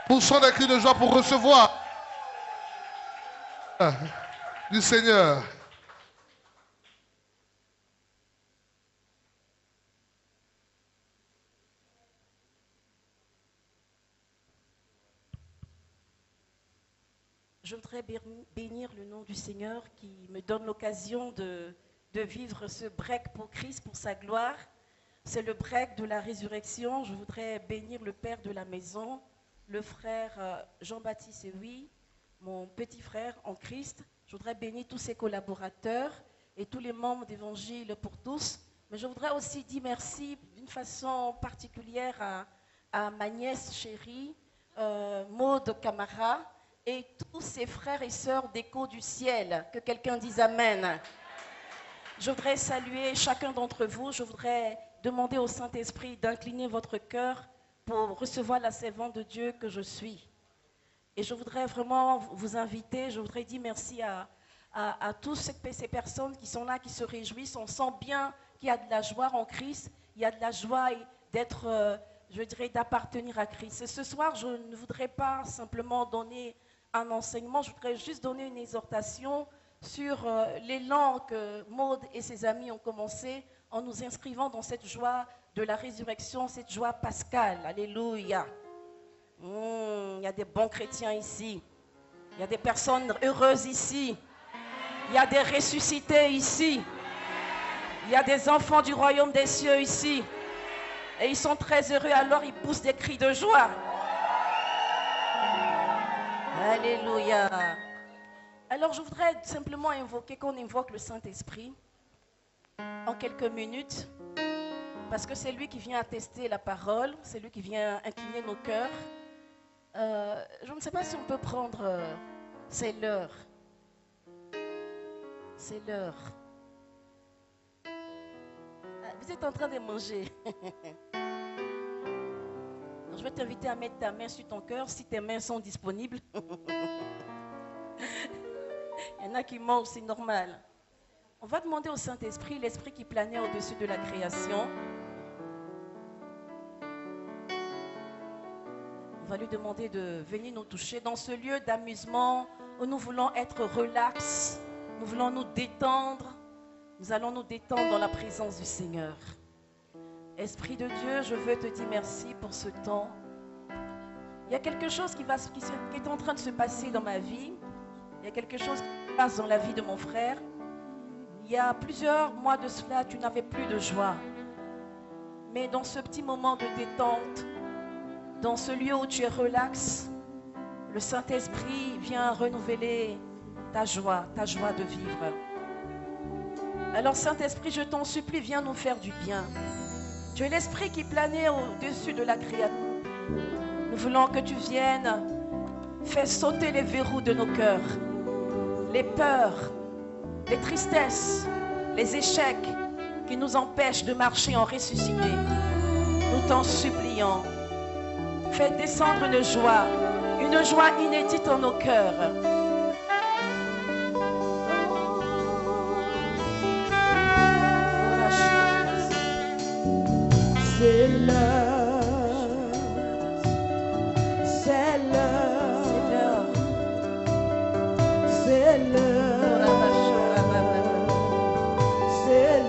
Poussons des cris de joie pour recevoir du Seigneur. Je voudrais bénir le nom du Seigneur qui me donne l'occasion de vivre ce break pour Christ, pour sa gloire. C'est le break de la résurrection. Je voudrais bénir le père de la maison, le frère Jean-Baptiste Ewi, mon petit frère en Christ. Je voudrais bénir tous ses collaborateurs et tous les membres d'Évangile pour tous. Mais je voudrais aussi dire merci d'une façon particulière à ma nièce chérie, Maud Camara, et tous ses frères et sœurs d'écho du ciel. Que quelqu'un dise Amen. Je voudrais saluer chacun d'entre vous. Je voudrais demander au Saint-Esprit d'incliner votre cœur pour recevoir la servante de Dieu que je suis. Et je voudrais vraiment vous inviter, je voudrais dire merci à toutes ces personnes qui sont là, qui se réjouissent. On sent bien qu'il y a de la joie en Christ, il y a de la joie d'être, je dirais, d'appartenir à Christ. Et ce soir, je ne voudrais pas simplement donner un enseignement, je voudrais juste donner une exhortation sur l'élan que Maud et ses amis ont commencé en nous inscrivant dans cette joie de la résurrection, cette joie pascale. Alléluia. Il y a des bons chrétiens ici. Il y a des personnes heureuses ici. Il y a des ressuscités ici. Il y a des enfants du royaume des cieux ici. Et ils sont très heureux, alors ils poussent des cris de joie. Alléluia. Alors je voudrais simplement invoquer, qu'on invoque le Saint-Esprit en quelques minutes, parce que c'est lui qui vient attester la parole, c'est lui qui vient incliner nos cœurs. Je ne sais pas si on peut prendre, c'est l'heure. C'est l'heure. Vous êtes en train de manger. Je vais t'inviter à mettre ta main sur ton cœur si tes mains sont disponibles. Il y en a qui mangent, c'est normal. On va demander au Saint-Esprit, l'Esprit qui planait au-dessus de la création. On va lui demander de venir nous toucher dans ce lieu d'amusement où nous voulons être relax, nous voulons nous détendre. Nous allons nous détendre dans la présence du Seigneur. Esprit de Dieu, je veux te dire merci pour ce temps. Il y a quelque chose qui est en train de se passer dans ma vie. Il y a quelque chose qui se passe dans la vie de mon frère. Il y a plusieurs mois de cela, tu n'avais plus de joie. Mais dans ce petit moment de détente, dans ce lieu où tu es relax, le Saint-Esprit vient renouveler ta joie de vivre. Alors Saint-Esprit, je t'en supplie, viens nous faire du bien. Tu es l'Esprit qui planait au-dessus de la créature. Nous voulons que tu viennes faire sauter les verrous de nos cœurs, les peurs, les tristesses, les échecs qui nous empêchent de marcher en ressuscité. Nous t'en supplions. Fais descendre une joie inédite en nos cœurs. C'est l'heure, c'est l'heure, c'est l'heure, c'est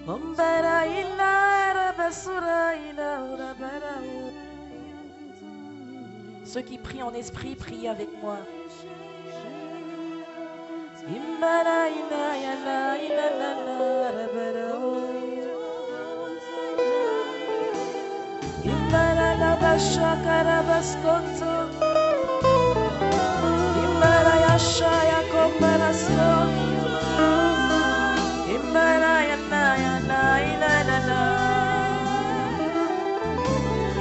Ombara ila rabasura ila urabara. Ceux qui prient en esprit, prient avec moi. Imbara ila yala ila la la rabara. Imbara la bashaka rabaskonto. Imbara yasha yakombara sko. Imbara yana yana ila la la.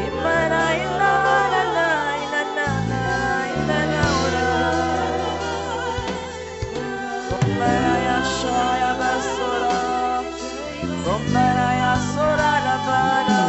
Imbara ila la la ila la la ila la ora. Imbara yasha yabasora. Imbara yasora la bana.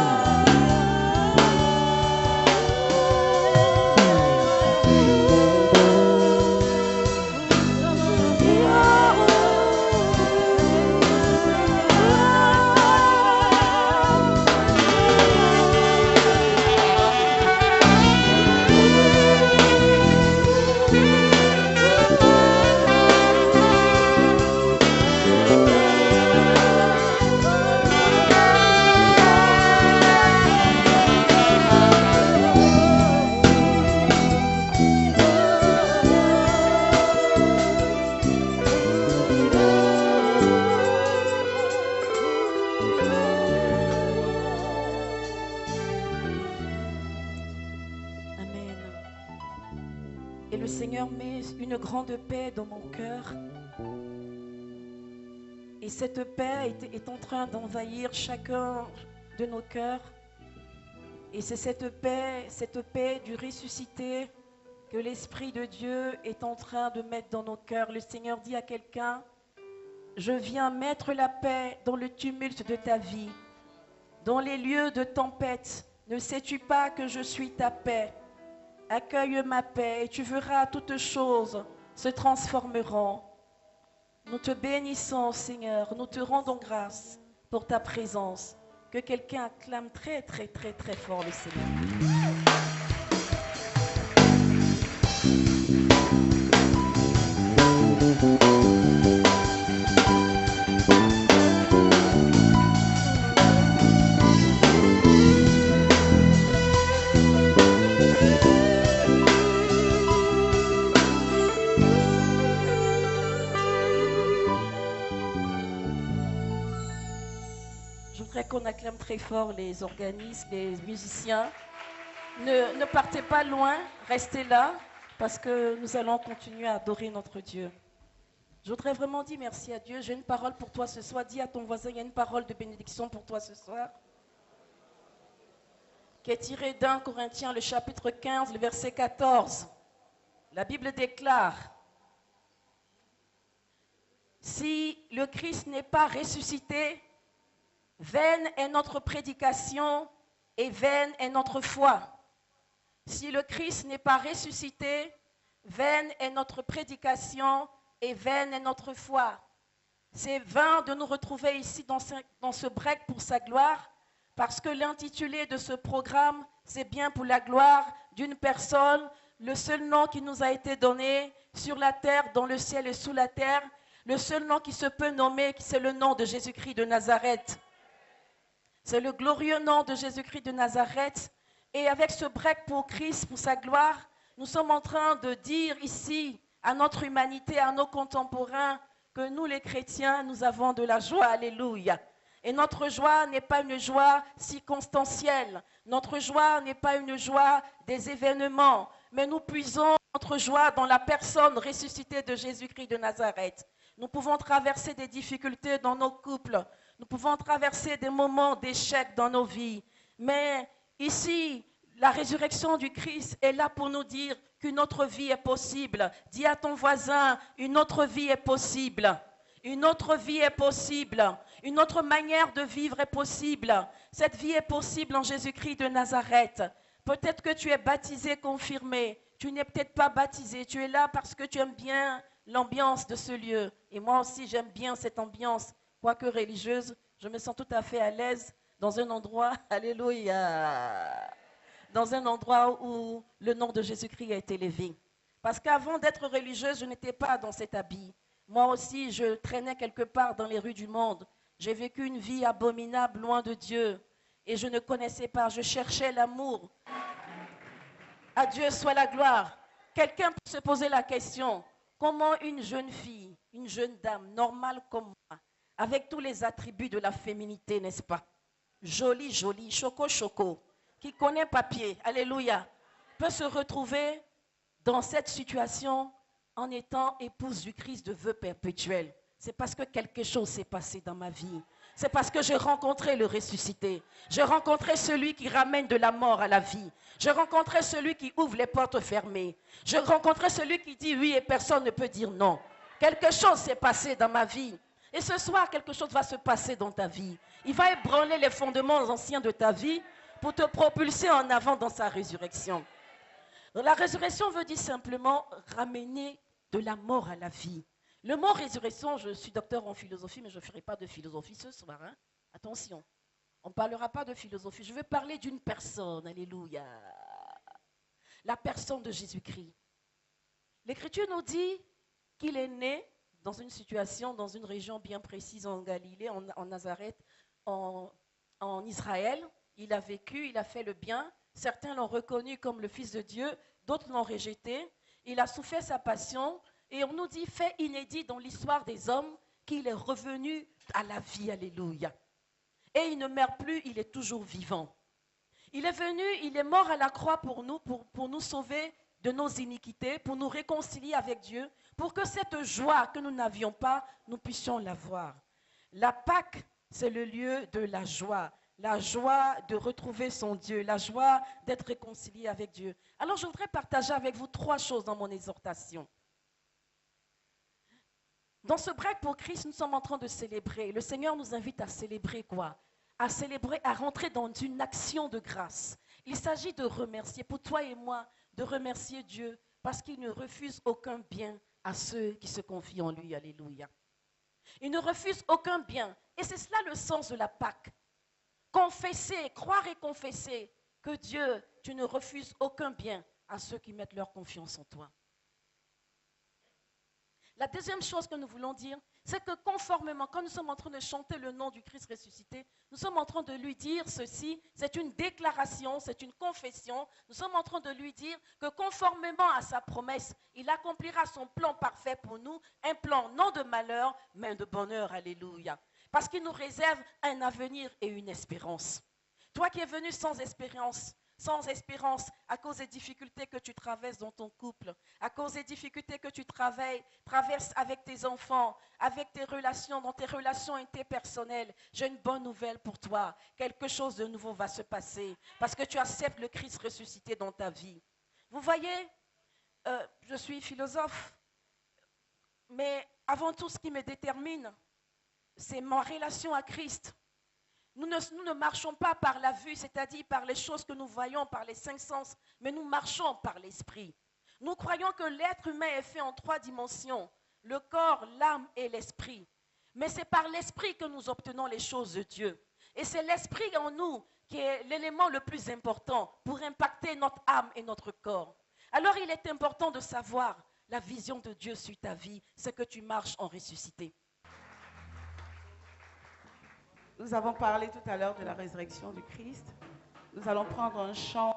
Et le Seigneur met une grande paix dans mon cœur. Et cette paix est en train d'envahir chacun de nos cœurs. Et c'est cette paix du ressuscité que l'Esprit de Dieu est en train de mettre dans nos cœurs. Le Seigneur dit à quelqu'un, je viens mettre la paix dans le tumulte de ta vie, dans les lieux de tempête. Ne sais-tu pas que je suis ta paix? Accueille ma paix et tu verras toutes choses se transformeront. Nous te bénissons, Seigneur. Nous te rendons grâce pour ta présence. Que quelqu'un acclame très, très, très, très fort le Seigneur. Je voudrais qu'on acclame très fort les organistes, les musiciens. Ne partez pas loin, restez là, parce que nous allons continuer à adorer notre Dieu. Je voudrais vraiment dire merci à Dieu. J'ai une parole pour toi ce soir. Dis à ton voisin, il y a une parole de bénédiction pour toi ce soir, qui est tirée d'1 Corinthiens, le chapitre 15, le verset 14. La Bible déclare, si le Christ n'est pas ressuscité, vaine est notre prédication et vaine est notre foi. Si le Christ n'est pas ressuscité, vaine est notre prédication et vaine est notre foi. C'est vain de nous retrouver ici dans ce break pour sa gloire, parce que l'intitulé de ce programme, c'est bien pour la gloire d'une personne, le seul nom qui nous a été donné sur la terre, dans le ciel et sous la terre, le seul nom qui se peut nommer, c'est le nom de Jésus-Christ de Nazareth. C'est le glorieux nom de Jésus-Christ de Nazareth. Et avec ce break pour Christ, pour sa gloire, nous sommes en train de dire ici à notre humanité, à nos contemporains, que nous les chrétiens, nous avons de la joie. Alléluia. Et notre joie n'est pas une joie circonstancielle. Notre joie n'est pas une joie des événements. Mais nous puisons notre joie dans la personne ressuscitée de Jésus-Christ de Nazareth. Nous pouvons traverser des difficultés dans nos couples. Nous pouvons traverser des moments d'échec dans nos vies. Mais ici, la résurrection du Christ est là pour nous dire qu'une autre vie est possible. Dis à ton voisin, une autre vie est possible. Une autre vie est possible. Une autre manière de vivre est possible. Cette vie est possible en Jésus-Christ de Nazareth. Peut-être que tu es baptisé, confirmé. Tu n'es peut-être pas baptisé. Tu es là parce que tu aimes bien l'ambiance de ce lieu. Et moi aussi, j'aime bien cette ambiance. Quoique religieuse, je me sens tout à fait à l'aise dans un endroit, alléluia, dans un endroit où le nom de Jésus-Christ a été élevé. Parce qu'avant d'être religieuse, je n'étais pas dans cet habit. Moi aussi, je traînais quelque part dans les rues du monde. J'ai vécu une vie abominable loin de Dieu et je ne connaissais pas, je cherchais l'amour. À Dieu soit la gloire. Quelqu'un peut se poser la question, comment une jeune fille, une jeune dame normale comme moi, avec tous les attributs de la féminité, n'est-ce pas? Jolie, jolie, choco, choco, qui connaît papier, alléluia, peut se retrouver dans cette situation en étant épouse du Christ de vœux perpétuels. C'est parce que quelque chose s'est passé dans ma vie. C'est parce que j'ai rencontré le ressuscité. J'ai rencontré celui qui ramène de la mort à la vie. J'ai rencontré celui qui ouvre les portes fermées. J'ai rencontré celui qui dit oui et personne ne peut dire non. Quelque chose s'est passé dans ma vie. Et ce soir, quelque chose va se passer dans ta vie. Il va ébranler les fondements anciens de ta vie pour te propulser en avant dans sa résurrection. La résurrection veut dire simplement ramener de la mort à la vie. Le mot résurrection, je suis docteur en philosophie, mais je ne ferai pas de philosophie ce soir. Hein? Attention, on ne parlera pas de philosophie. Je veux parler d'une personne, alléluia. La personne de Jésus-Christ. L'Écriture nous dit qu'il est né dans une situation, dans une région bien précise en Galilée, en Nazareth, en Israël. Il a vécu, il a fait le bien. Certains l'ont reconnu comme le Fils de Dieu, d'autres l'ont rejeté. Il a souffert sa passion. Et on nous dit, fait inédit dans l'histoire des hommes, qu'il est revenu à la vie, alléluia. Et il ne meurt plus, il est toujours vivant. Il est venu, il est mort à la croix pour nous sauver de nos iniquités, pour nous réconcilier avec Dieu, pour que cette joie que nous n'avions pas, nous puissions l'avoir. La Pâque, c'est le lieu de la joie de retrouver son Dieu, la joie d'être réconcilié avec Dieu. Alors je voudrais partager avec vous 3 choses dans mon exhortation. Dans ce break pour Christ, nous sommes en train de célébrer. Le Seigneur nous invite à célébrer quoi? À célébrer, à rentrer dans une action de grâce. Il s'agit de remercier, pour toi et moi, de remercier Dieu parce qu'il ne refuse aucun bien à ceux qui se confient en lui. Alléluia. Il ne refuse aucun bien. Et c'est cela le sens de la Pâque. Confesser, croire et confesser que Dieu, tu ne refuses aucun bien à ceux qui mettent leur confiance en toi. La deuxième chose que nous voulons dire, c'est que conformément, quand nous sommes en train de chanter le nom du Christ ressuscité, nous sommes en train de lui dire ceci, c'est une déclaration, c'est une confession. Nous sommes en train de lui dire que conformément à sa promesse, il accomplira son plan parfait pour nous, un plan non de malheur, mais de bonheur, alléluia. Parce qu'il nous réserve un avenir et une espérance. Toi qui es venu sans espérance à cause des difficultés que tu traverses dans ton couple, à cause des difficultés que tu traverses avec tes enfants, avec tes relations, dans tes relations interpersonnelles, j'ai une bonne nouvelle pour toi. Quelque chose de nouveau va se passer parce que tu acceptes le Christ ressuscité dans ta vie. Vous voyez, je suis philosophe, mais avant tout, ce qui me détermine, c'est ma relation à Christ. Nous ne marchons pas par la vue, c'est-à-dire par les choses que nous voyons, par les 5 sens, mais nous marchons par l'esprit. Nous croyons que l'être humain est fait en 3 dimensions, le corps, l'âme et l'esprit. Mais c'est par l'esprit que nous obtenons les choses de Dieu. Et c'est l'esprit en nous qui est l'élément le plus important pour impacter notre âme et notre corps. Alors il est important de savoir la vision de Dieu sur ta vie, c'est que tu marches en ressuscité. Nous avons parlé tout à l'heure de la résurrection du Christ. Nous allons prendre un chant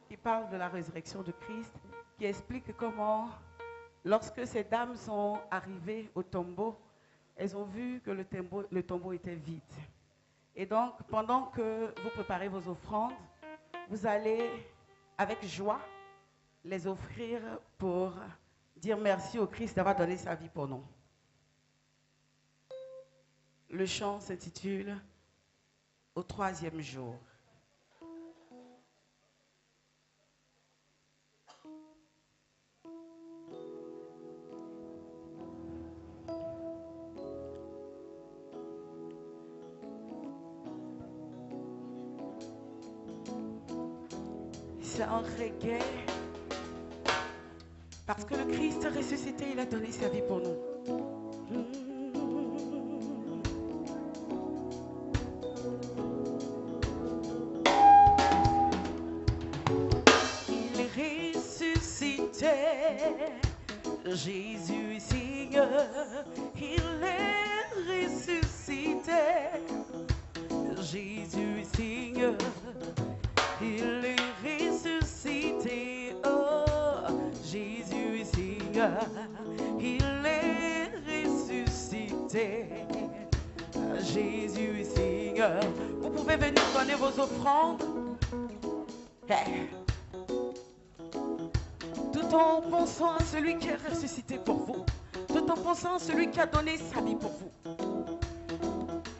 qui parle de la résurrection de Christ, qui explique comment, lorsque ces dames sont arrivées au tombeau, elles ont vu que le tombeau était vide. Et donc, pendant que vous préparez vos offrandes, vous allez, avec joie, les offrir pour dire merci au Christ d'avoir donné sa vie pour nous. Le chant s'intitule « Au 3e jour ». C'est un reggae parce que le Christ ressuscité, il a donné sa vie pour nous. Jésus est Seigneur, il est ressuscité. Jésus est Seigneur. Vous pouvez venir donner vos offrandes. Hey. Tout en pensant à celui qui est ressuscité pour vous. Tout en pensant à celui qui a donné sa vie pour vous.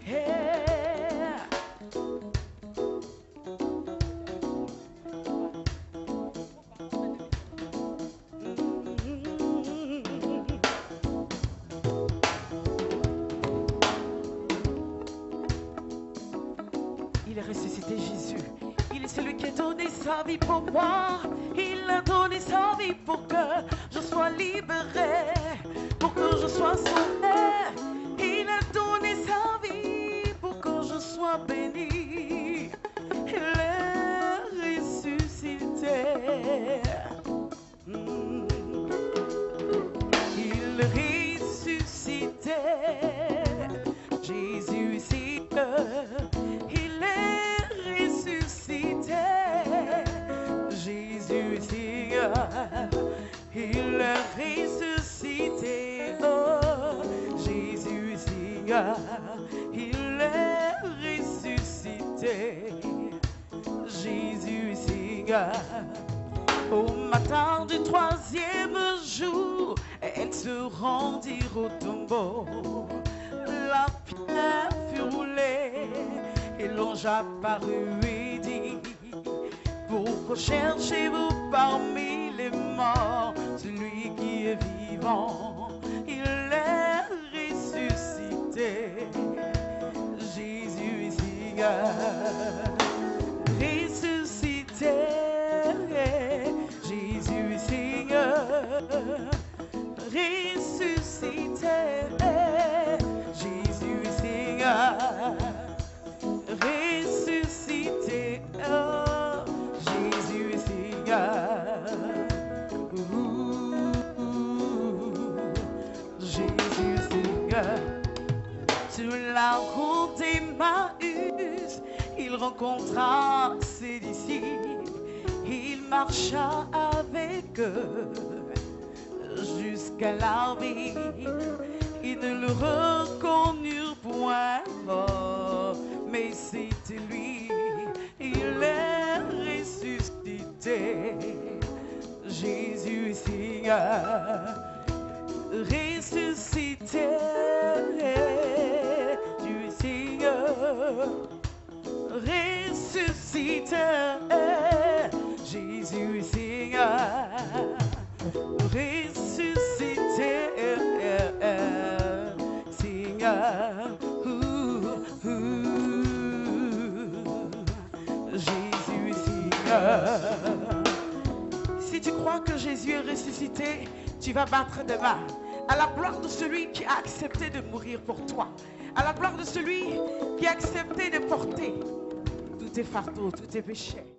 Hey. Il est ressuscité Jésus. Il est celui qui a donné sa vie pour moi. Il a donné sa vie pour que je sois libéré, pour que je sois sauvé. Il a donné sa vie pour que je sois béni. Il est ressuscité. Il est ressuscité. Jésus est Seigneur. Il est ressuscité. Jésus est Seigneur. Il est ressuscité. Oh, Jésus est Seigneur. Il est ressuscité. Jésus est Seigneur. Au matin du troisième jour, elles se rendirent au tombeau. La pierre fut roulée et l'ange apparut et dit: pourquoi cherchez-vous parmi les morts celui qui est vivant? Il est ressuscité. Jésus est Seigneur. Ressuscité. Jésus est Seigneur. Ressuscité. Jésus est Seigneur. Ressuscité. Oh, Jésus est Seigneur. Jésus est Seigneur. Sur la route d'Emmaüs, il rencontra ses disciples. Il marcha avec eux jusqu'à la ville. Ils ne le reconnurent point, oh, mais c'était lui. Il est ressuscité. Jésus est Seigneur. Ressuscité. Dieu est Seigneur. Ressuscité. Jésus est Seigneur. Ressuscité. Seigneur. Jésus est Seigneur. Si tu crois que Jésus est ressuscité, tu vas battre des mains à la gloire de celui qui a accepté de mourir pour toi, à la gloire de celui qui a accepté de porter tous tes fardeaux, tous tes péchés.